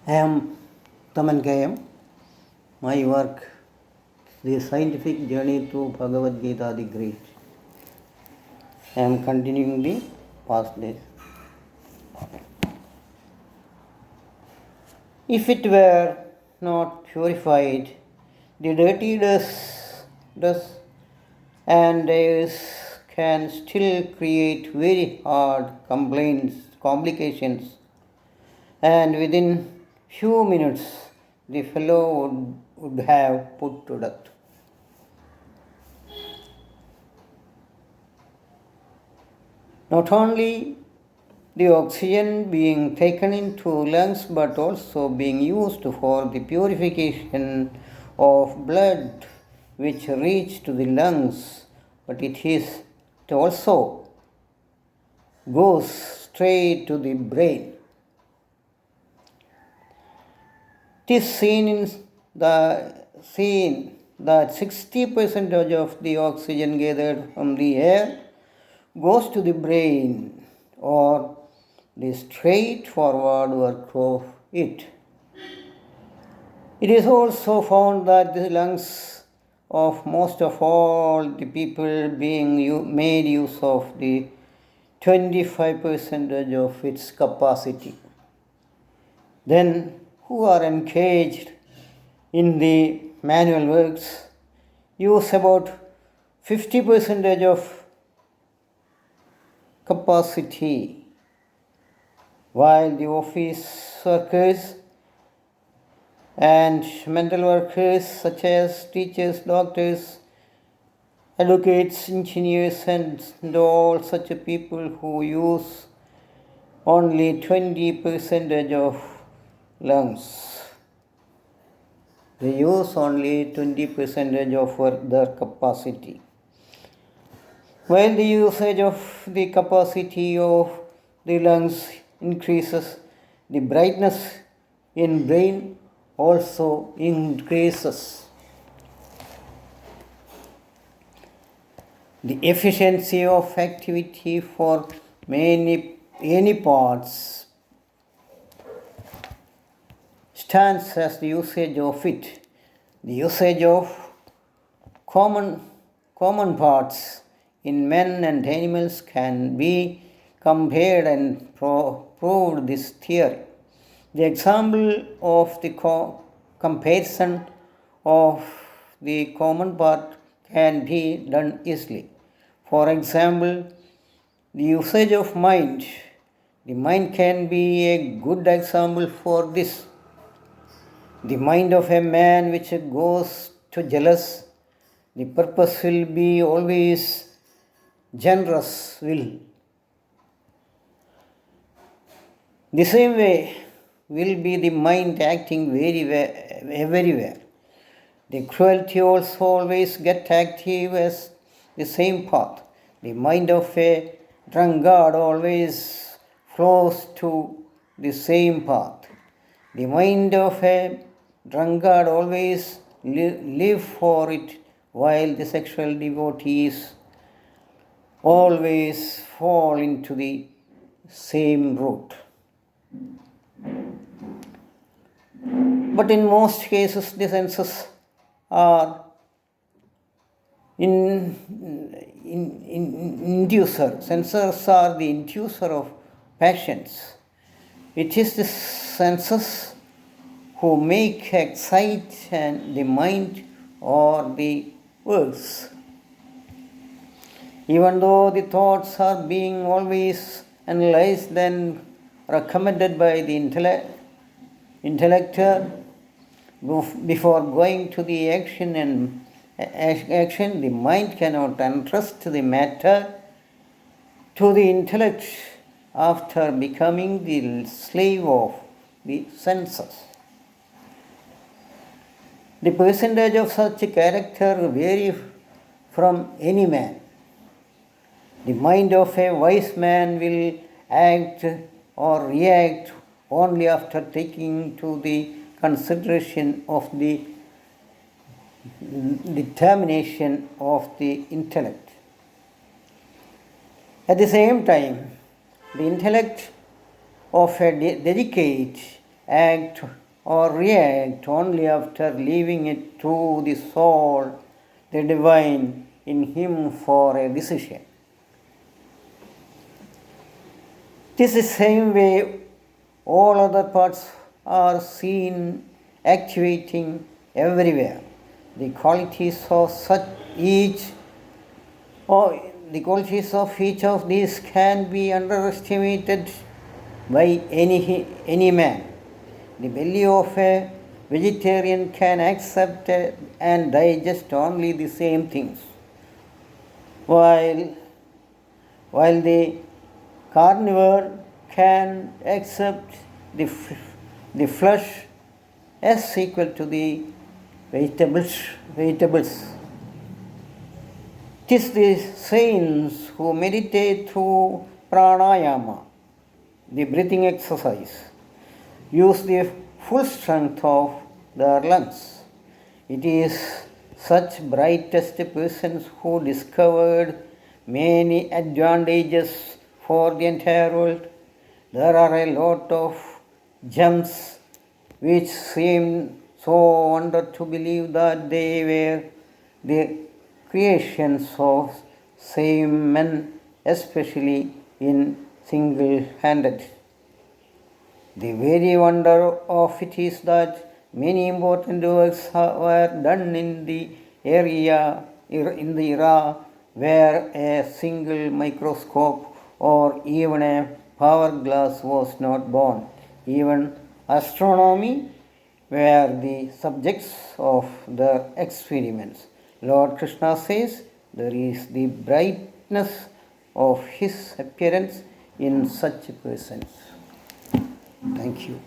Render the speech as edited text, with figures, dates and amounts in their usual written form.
I am Taman Kayam. My work, The Scientific Journey Through Bhagavad Gita the Great. I am continuing the past days. If it were not purified, the dirty dust and days can still create very hard complications, and within few minutes the fellow would have put to death. Not only the oxygen being taken into lungs but also being used for the purification of blood which reach to the lungs, but it also goes straight to the brain. It is seen that 60% of the oxygen gathered from the air goes to the brain, or the straightforward work of it. It is also found that the lungs of most of all the people being made use of the 25% of its capacity. Then who are engaged in the manual works use about 50% of capacity, while the office workers and mental workers such as teachers, doctors, advocates, engineers and all such people who use only 20% of lungs. They use only 20% of their capacity. While the usage of the capacity of the lungs increases, the brightness in brain also increases. The efficiency of activity for any parts stands as the usage of it. The usage of common parts in men and animals can be compared and proved this theory. The example of the comparison of the common part can be done easily. For example, the usage of mind. The mind can be a good example for this. The mind of a man which goes to jealous, the purpose will be always generous will. The same way will be the mind acting everywhere. The cruelty also always get active as the same path. The mind of a drunkard always flows to the same path. The mind of a drunkard always live for it, while the sexual devotees always fall into the same route. But in most cases, the senses are inducer. Senses are the inducer of passions. It is the senses who excite the mind or the words. Even though the thoughts are being always analyzed and recommended by the intellector before going to the action, the mind cannot entrust the matter to the intellect after becoming the slave of the senses. The percentage of such a character varies from any man. The mind of a wise man will act or react only after taking to the consideration of the determination of the intellect. At the same time, the intellect of a dedicate act or react only after leaving it to the soul, the divine, in him for a decision. This is the same way all other parts are seen actuating everywhere. The qualities of each of these can be underestimated by any man. The belly of a vegetarian can accept and digest only the same things, while the carnivore can accept the flesh as equal to the vegetables. It is the saints who meditate through pranayama, the breathing exercise, use the full strength of their lungs. It is such brightest persons who discovered many advantages for the entire world. There are a lot of gems which seem so wonder to believe that they were the creations of same men, especially in single-handed. The very wonder of it is that many important works were done in the era where a single microscope or even a power glass was not born. Even astronomy were the subjects of their experiments. Lord Krishna says there is the brightness of his appearance in such persons. Thank you.